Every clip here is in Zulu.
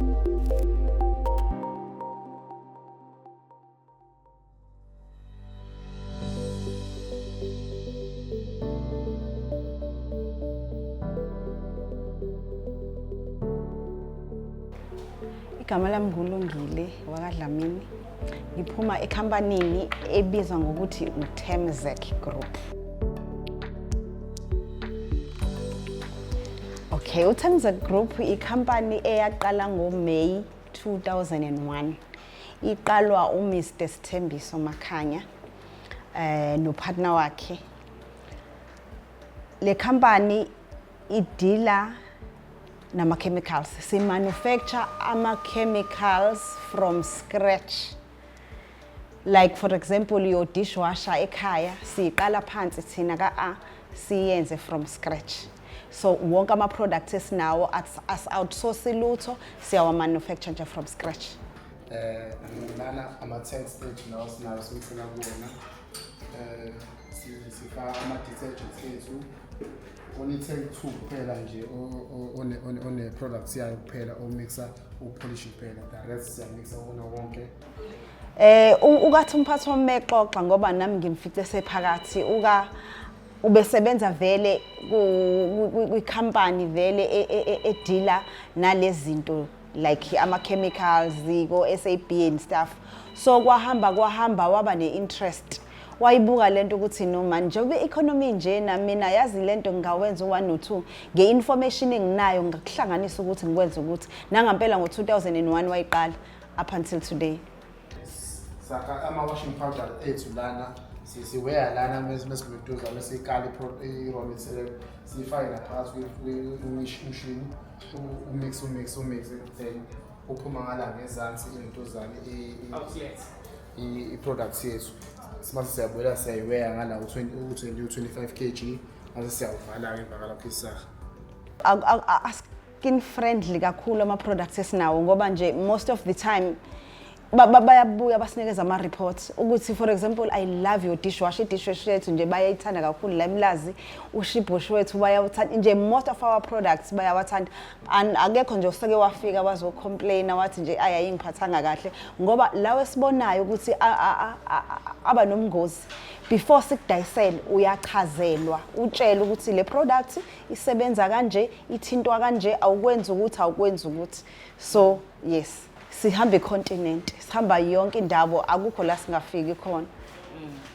Igama lami nguLungile wakwaDlamini. Ngiphuma ekhampanini ebizwa ngokuthi uTemzek Group. Okay, uTemzek Group ikhampani eyaqala ngoMay 2001. Iqalwa uMr Sthembiso Makhanya nopartner wakhe. Le company idila nama-chemicals. Si manufacture ama-chemicals from scratch. Like for example, your dishwasher ekhaya, siqala phansi thina ka siyenze from scratch. So wonke ama-products esinawo as-outsource lutho, siyawa manufacture nje from scratch. Lana ama-10 stage nawo sinawo simfuna kuwona. Sifaka ama-detergents ethu. Only take 2 kuphela nje one products yayo kuphela omixer upolish kuphela the rest siyamixa wonke. Ukathi umphathi womexoxa ngoba nami ngimfice sephakathi ubesebenza vele kwi-company vele edila nalezinto like ama-chemicals ko SAB and stuff. So kwahamba waba ne-interest. Wayibuka lento ukuthi no man njengoba economy nje na mina yazi lento ngingawenza u1 no2 nge-information enginayo ngakuhlanganisa ukuthi ngikwenza ukuthi nangampela ngo2001 wayiqala up until today. Saka ama-washing powder ethu lana siweya lana mesikuduza mesikali i-raw material sifake ngaphakathi kwi-machine umix then uphuma ngala ngezansi intozane i-products yethu. Simase siyabulela siyayiweya ngala u20-25 kg mase siyavala emva lapho isakha. Skin friendly kakhulu ama-products esinawo ngoba nje most of the time bayabuya basinikeza ama-reports ukuthi for example I love your dishwasher. Dishwasher yethu nje bayayithanda kakhulu la emlazi. Ushibhush wethu bayawuthanda nje most of our products bayawathanda. And akekho nje useke wafika wazocomplaina wathi nje ayayingiphathanga kahle ngoba lawe sibonayo ukuthi aba nomngozi before sikudayisela uyachazelwa utshela ukuthi le product isebenza kanje ithintwa kanje awukwenza ukuthi so yes. Sihamba icontinent, sihamba yonke indawo akukho la singafiki khona.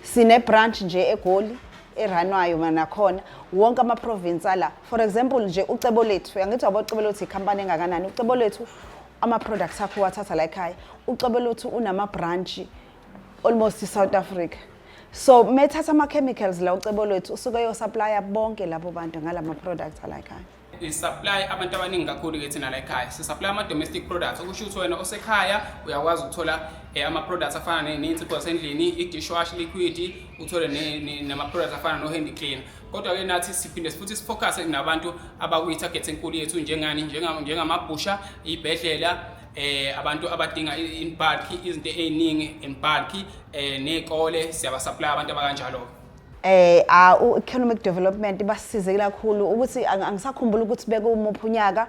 Sine branch nje eGoli eranwayo mana khona wonke ama province ala. For example nje ucebo lethu, yangithi wabocebo lethu ikhampani engakanani. Ucebo lethu ama products akho wathatha la ekhaya. Ucebo lethu unama branch almost South Africa. So methatha ama chemicals la ucebo lethu usuke yo supplier bonke labo bantu ngalama products ala ekhaya. Supply abantu abaningi kakhulu ke thina la ekhaya. Si supply ama domestic products. Okusho ukuthi wena osekhaya uyakwazi ukuthola ama products afana nensipho zasendlini, i-dishwasher liquid, uthole nama products afana no handy cleaner. Kodwa ke nathi siphinde futhi sifocus nabantu abakuyi-target enkulu yethu njengamabhusha, ibhedlela, abantu abadinga in bulk izinto eziningi in bulk, nezikole siyaba supply abantu abakanjalo. Economic development basisize kakhulu ukuthi angisakhumbula ukuthi beke umuphi unyaka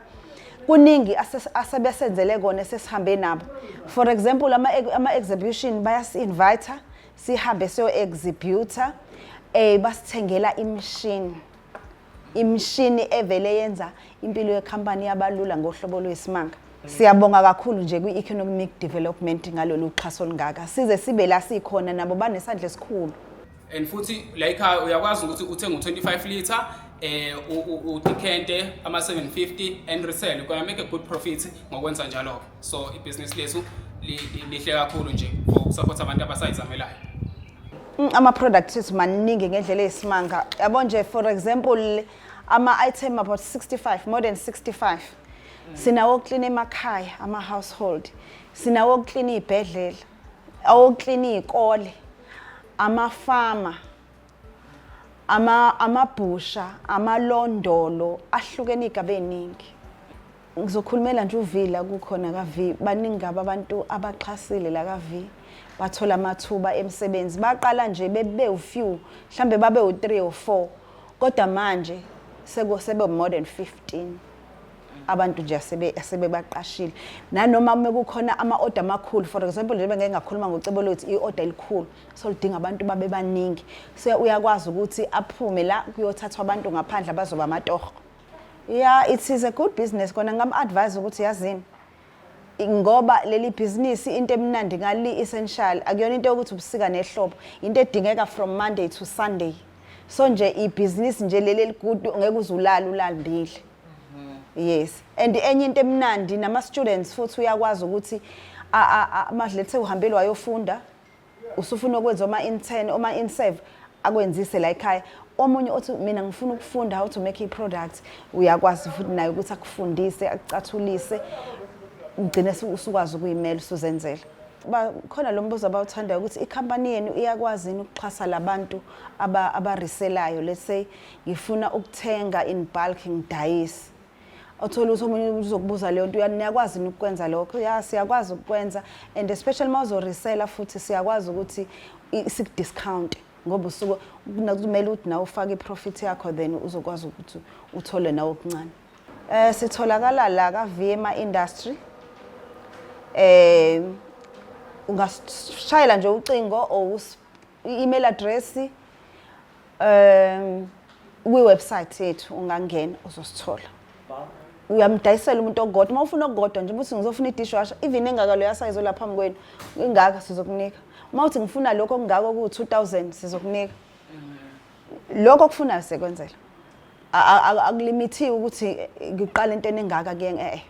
kuningi asebesenzele kona sesihambe nabo. For example ama exhibition bayasi-invite sihambe siyo exhibitor basithengela imishini evele yenza impilo yecompany yabalula ngohlobo lwesimanga. Siyabonga kakhulu nje kwi-economic development ngalolu xhaso lungaka size sibe la sikhona nabo banesandla esikhulu. And futhi like uyakwazi ukuthi uthenge u25 liter udikente ama 750 and resell you gonna make a good profit ngokwenza njalo. So ibusiness lethu lihle kakhulu nje for support abantu abasayizamelayo. Ama products ethu maningi ngendlela esimanga. Yabo nje for example ama item about 65 more than 65. Sinawo clean emakhaya ama household. Sinawo clean ibhedlela. Awo clean izikole. Amafama, amabhusha, amalondolo ahlukene igabe eningi. Ngizokhulumela nje uVila kukhona kaV baningi abantu abaxhasile la kaV bathola amathuba emsebenzi baqala nje bebe u-few mhlambe babe u3 or 4 kodwa manje sebe more than 15. abantu nje asebebaqashile nanoma mekukhona ama-order amakhulu for example nje ngeke ngakhuluma ngocebo lwethu i-order elikhulu so lidinga abantu babe baningi so uyakwazi ukuthi aphume la kuyothathwa abantu ngaphandle abazoba amatoho. Yeah, it is a good business kona ngam-advise ukuthi yazini ngoba leli business into emnandi ngali essential akuyona into yokuthi ubusika nehlobo into edingeka from Monday to Sunday so nje i-business nje leli good ngeke uzulala ulalindile. Yes, and enye into emnandi nama-students futhi uyakwazi ukuthi let's say uhambile wayofunda usufuna ukwenza oma-intern oma-in-serve akwenzise la ekhaya omunye othi mina ngifuna ukufunda how to make i-product uyakwazi futhi naye ukuthi akufundise akucathulise ugcine usukwazi ukuyimela usuzenzela. Khona lo mbuzo abawuthandayo ukuthi ikhampani yenu iyakwazi ukuxhasa labantu abariselayo let's say ngifuna ukuthenga in bulk ngidayise othola ukuthi omunye uzokubuza leyo nto uyakwazi ukwenza lokho. Ya siyakwazi ukwenza and especially mawuzorisela futhi siyakwazi ukuthi isikudiscount ngoba usuku kumele ukuthi nawe ufake iprofit yakho then uzokwazi ukuthi uthole nawe okuncane. Sitholakala la ka VMA Industry. Ungashayela nje ucingo or i-email address kwi-website yethu ungangena uzosithola. Uyamdayisela umuntu ogodwa uma ufuna okugodwa nje ubuthi ngizofuna i-dishwasher even engaka leya size lapha phambi kwenu ingaka sizokunika. Uma uthi ngifuna lokho okungaka ku-2000 sizokunika. Lokho okufunayo sekwenzela akulimithiwe ukuthi ngiqala into engaka ke